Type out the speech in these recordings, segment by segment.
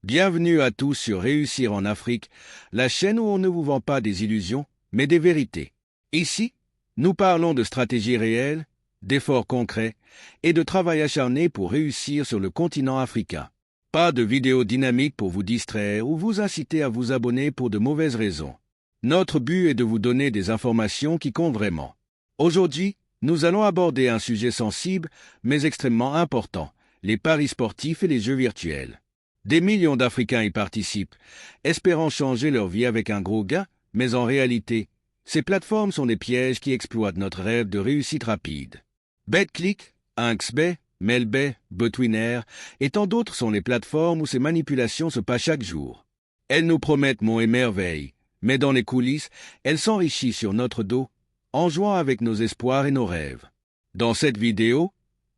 Bienvenue à tous sur Réussir en Afrique, la chaîne où on ne vous vend pas des illusions, mais des vérités. Ici, nous parlons de stratégies réelles, d'efforts concrets et de travail acharné pour réussir sur le continent africain. Pas de vidéos dynamiques pour vous distraire ou vous inciter à vous abonner pour de mauvaises raisons. Notre but est de vous donner des informations qui comptent vraiment. Aujourd'hui, nous allons aborder un sujet sensible, mais extrêmement important, les paris sportifs et les jeux virtuels. Des millions d'Africains y participent, espérant changer leur vie avec un gros gain, mais en réalité, ces plateformes sont des pièges qui exploitent notre rêve de réussite rapide. BetClick, Inxbet, Melbet, Betwinner et tant d'autres sont les plateformes où ces manipulations se passent chaque jour. Elles nous promettent monts et merveilles, mais dans les coulisses, elles s'enrichissent sur notre dos, en jouant avec nos espoirs et nos rêves. Dans cette vidéo,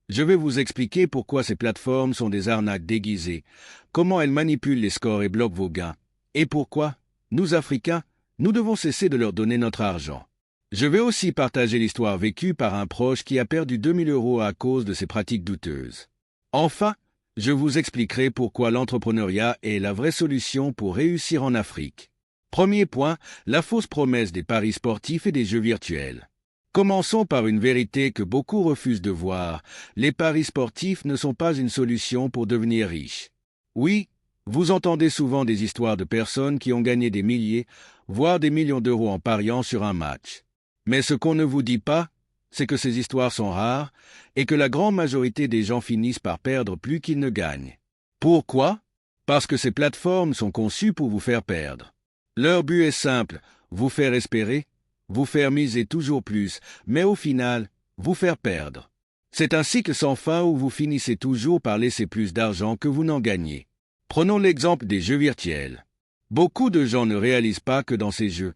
je vais vous expliquer pourquoi ces plateformes sont des arnaques déguisées, comment elles manipulent les scores et bloquent vos gains, et pourquoi, nous Africains, nous devons cesser de leur donner notre argent. Je vais aussi partager l'histoire vécue par un proche qui a perdu 2000 € à cause de ces pratiques douteuses. Enfin, je vous expliquerai pourquoi l'entrepreneuriat est la vraie solution pour réussir en Afrique. Premier point, la fausse promesse des paris sportifs et des jeux virtuels. Commençons par une vérité que beaucoup refusent de voir. Les paris sportifs ne sont pas une solution pour devenir riche. Oui, vous entendez souvent des histoires de personnes qui ont gagné des milliers, voire des millions d'euros en pariant sur un match. Mais ce qu'on ne vous dit pas, c'est que ces histoires sont rares et que la grande majorité des gens finissent par perdre plus qu'ils ne gagnent. Pourquoi? Parce que ces plateformes sont conçues pour vous faire perdre. Leur but est simple, vous faire espérer, vous faire miser toujours plus, mais au final, vous faire perdre. C'est un cycle sans fin où vous finissez toujours par laisser plus d'argent que vous n'en gagnez. Prenons l'exemple des jeux virtuels. Beaucoup de gens ne réalisent pas que dans ces jeux,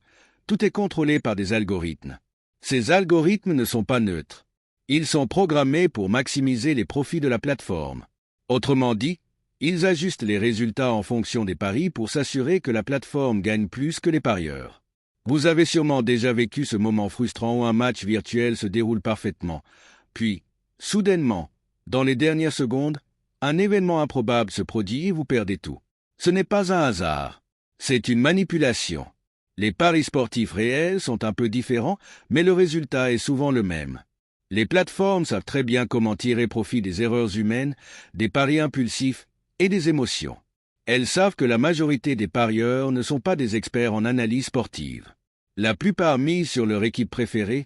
tout est contrôlé par des algorithmes. Ces algorithmes ne sont pas neutres. Ils sont programmés pour maximiser les profits de la plateforme. Autrement dit, ils ajustent les résultats en fonction des paris pour s'assurer que la plateforme gagne plus que les parieurs. Vous avez sûrement déjà vécu ce moment frustrant où un match virtuel se déroule parfaitement. Puis, soudainement, dans les dernières secondes, un événement improbable se produit et vous perdez tout. Ce n'est pas un hasard. C'est une manipulation. Les paris sportifs réels sont un peu différents, mais le résultat est souvent le même. Les plateformes savent très bien comment tirer profit des erreurs humaines, des paris impulsifs et des émotions. Elles savent que la majorité des parieurs ne sont pas des experts en analyse sportive. La plupart misent sur leur équipe préférée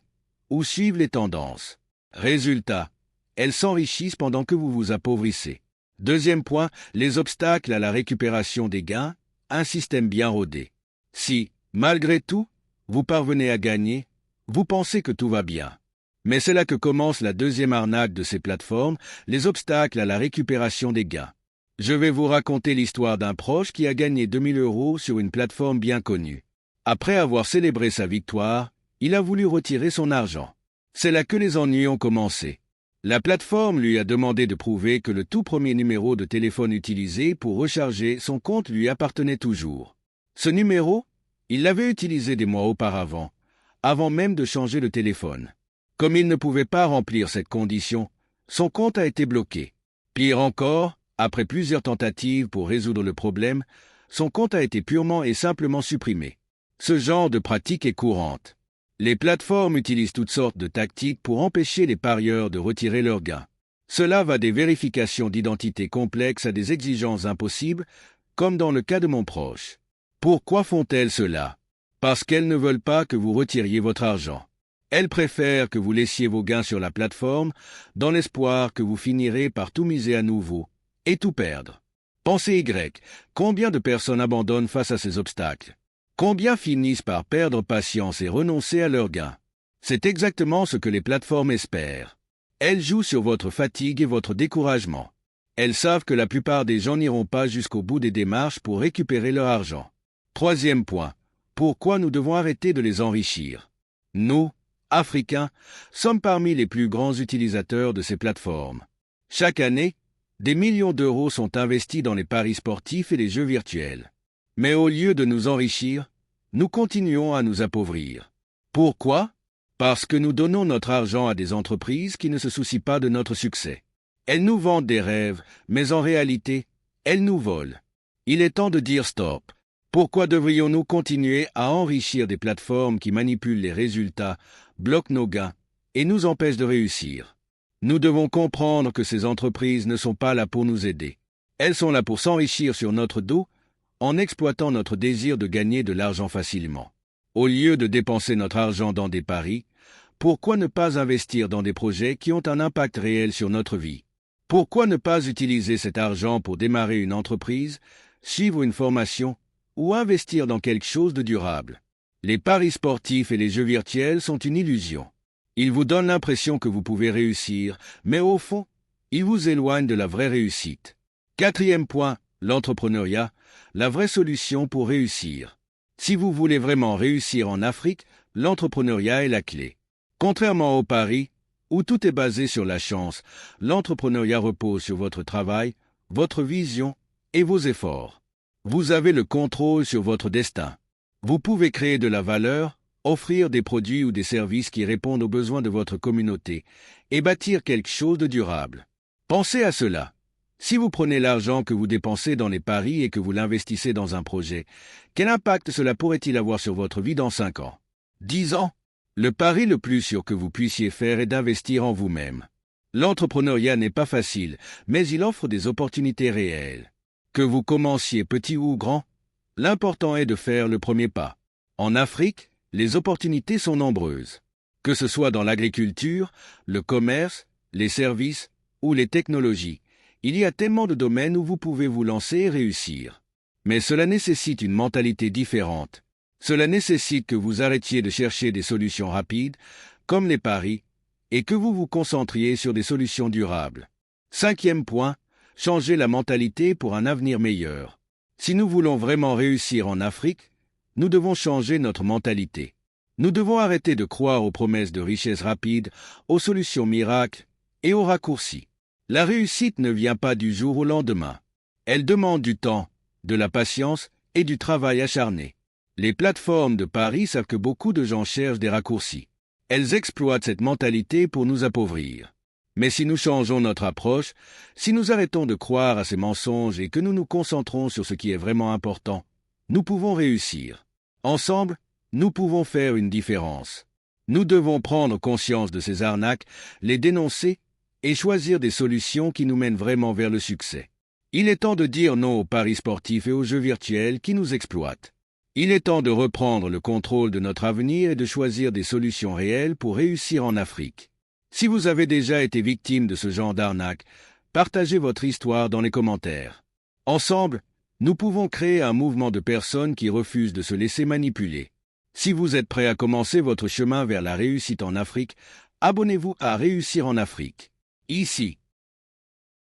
ou suivent les tendances. Résultat, elles s'enrichissent pendant que vous vous appauvrissez. Deuxième point, les obstacles à la récupération des gains, un système bien rodé. Si, malgré tout, vous parvenez à gagner, vous pensez que tout va bien. Mais c'est là que commence la deuxième arnaque de ces plateformes, les obstacles à la récupération des gains. Je vais vous raconter l'histoire d'un proche qui a gagné 2000 € sur une plateforme bien connue. Après avoir célébré sa victoire, il a voulu retirer son argent. C'est là que les ennuis ont commencé. La plateforme lui a demandé de prouver que le tout premier numéro de téléphone utilisé pour recharger son compte lui appartenait toujours. Ce numéro, il l'avait utilisé des mois auparavant, avant même de changer le téléphone. Comme il ne pouvait pas remplir cette condition, son compte a été bloqué. Pire encore, après plusieurs tentatives pour résoudre le problème, son compte a été purement et simplement supprimé. Ce genre de pratique est courante. Les plateformes utilisent toutes sortes de tactiques pour empêcher les parieurs de retirer leurs gains. Cela va des vérifications d'identité complexes à des exigences impossibles, comme dans le cas de mon proche. Pourquoi font-elles cela? Parce qu'elles ne veulent pas que vous retiriez votre argent. Elles préfèrent que vous laissiez vos gains sur la plateforme, dans l'espoir que vous finirez par tout miser à nouveau et tout perdre. Pensez Y, combien de personnes abandonnent face à ces obstacles? Combien finissent par perdre patience et renoncer à leurs gains? C'est exactement ce que les plateformes espèrent. Elles jouent sur votre fatigue et votre découragement. Elles savent que la plupart des gens n'iront pas jusqu'au bout des démarches pour récupérer leur argent. Troisième point. Pourquoi nous devons arrêter de les enrichir? Nous, Africains, sommes parmi les plus grands utilisateurs de ces plateformes. Chaque année, des millions d'euros sont investis dans les paris sportifs et les jeux virtuels. Mais au lieu de nous enrichir, nous continuons à nous appauvrir. Pourquoi? Parce que nous donnons notre argent à des entreprises qui ne se soucient pas de notre succès. Elles nous vendent des rêves, mais en réalité, elles nous volent. Il est temps de dire stop. Pourquoi devrions-nous continuer à enrichir des plateformes qui manipulent les résultats, bloquent nos gains et nous empêchent de réussir? Nous devons comprendre que ces entreprises ne sont pas là pour nous aider. Elles sont là pour s'enrichir sur notre dos en exploitant notre désir de gagner de l'argent facilement. Au lieu de dépenser notre argent dans des paris, pourquoi ne pas investir dans des projets qui ont un impact réel sur notre vie? Pourquoi ne pas utiliser cet argent pour démarrer une entreprise, suivre une formation ou investir dans quelque chose de durable? Les paris sportifs et les jeux virtuels sont une illusion. Ils vous donnent l'impression que vous pouvez réussir, mais au fond, ils vous éloignent de la vraie réussite. 4e point, l'entrepreneuriat, la vraie solution pour réussir. Si vous voulez vraiment réussir en Afrique, l'entrepreneuriat est la clé. Contrairement aux paris, où tout est basé sur la chance, l'entrepreneuriat repose sur votre travail, votre vision et vos efforts. Vous avez le contrôle sur votre destin. Vous pouvez créer de la valeur, offrir des produits ou des services qui répondent aux besoins de votre communauté et bâtir quelque chose de durable. Pensez à cela. Si vous prenez l'argent que vous dépensez dans les paris et que vous l'investissez dans un projet, quel impact cela pourrait-il avoir sur votre vie dans 5 ans? 10 ans? Le pari le plus sûr que vous puissiez faire est d'investir en vous-même. L'entrepreneuriat n'est pas facile, mais il offre des opportunités réelles. Que vous commenciez petit ou grand, l'important est de faire le premier pas. En Afrique, les opportunités sont nombreuses. Que ce soit dans l'agriculture, le commerce, les services ou les technologies, il y a tellement de domaines où vous pouvez vous lancer et réussir. Mais cela nécessite une mentalité différente. Cela nécessite que vous arrêtiez de chercher des solutions rapides, comme les paris, et que vous vous concentriez sur des solutions durables. 5e point, changer la mentalité pour un avenir meilleur. Si nous voulons vraiment réussir en Afrique, nous devons changer notre mentalité. Nous devons arrêter de croire aux promesses de richesse rapide, aux solutions miracles et aux raccourcis. La réussite ne vient pas du jour au lendemain. Elle demande du temps, de la patience et du travail acharné. Les plateformes de paris savent que beaucoup de gens cherchent des raccourcis. Elles exploitent cette mentalité pour nous appauvrir. Mais si nous changeons notre approche, si nous arrêtons de croire à ces mensonges et que nous nous concentrons sur ce qui est vraiment important, nous pouvons réussir. Ensemble, nous pouvons faire une différence. Nous devons prendre conscience de ces arnaques, les dénoncer et choisir des solutions qui nous mènent vraiment vers le succès. Il est temps de dire non aux paris sportifs et aux jeux virtuels qui nous exploitent. Il est temps de reprendre le contrôle de notre avenir et de choisir des solutions réelles pour réussir en Afrique. Si vous avez déjà été victime de ce genre d'arnaque, partagez votre histoire dans les commentaires. Ensemble, nous pouvons créer un mouvement de personnes qui refusent de se laisser manipuler. Si vous êtes prêt à commencer votre chemin vers la réussite en Afrique, abonnez-vous à Réussir en Afrique. Ici,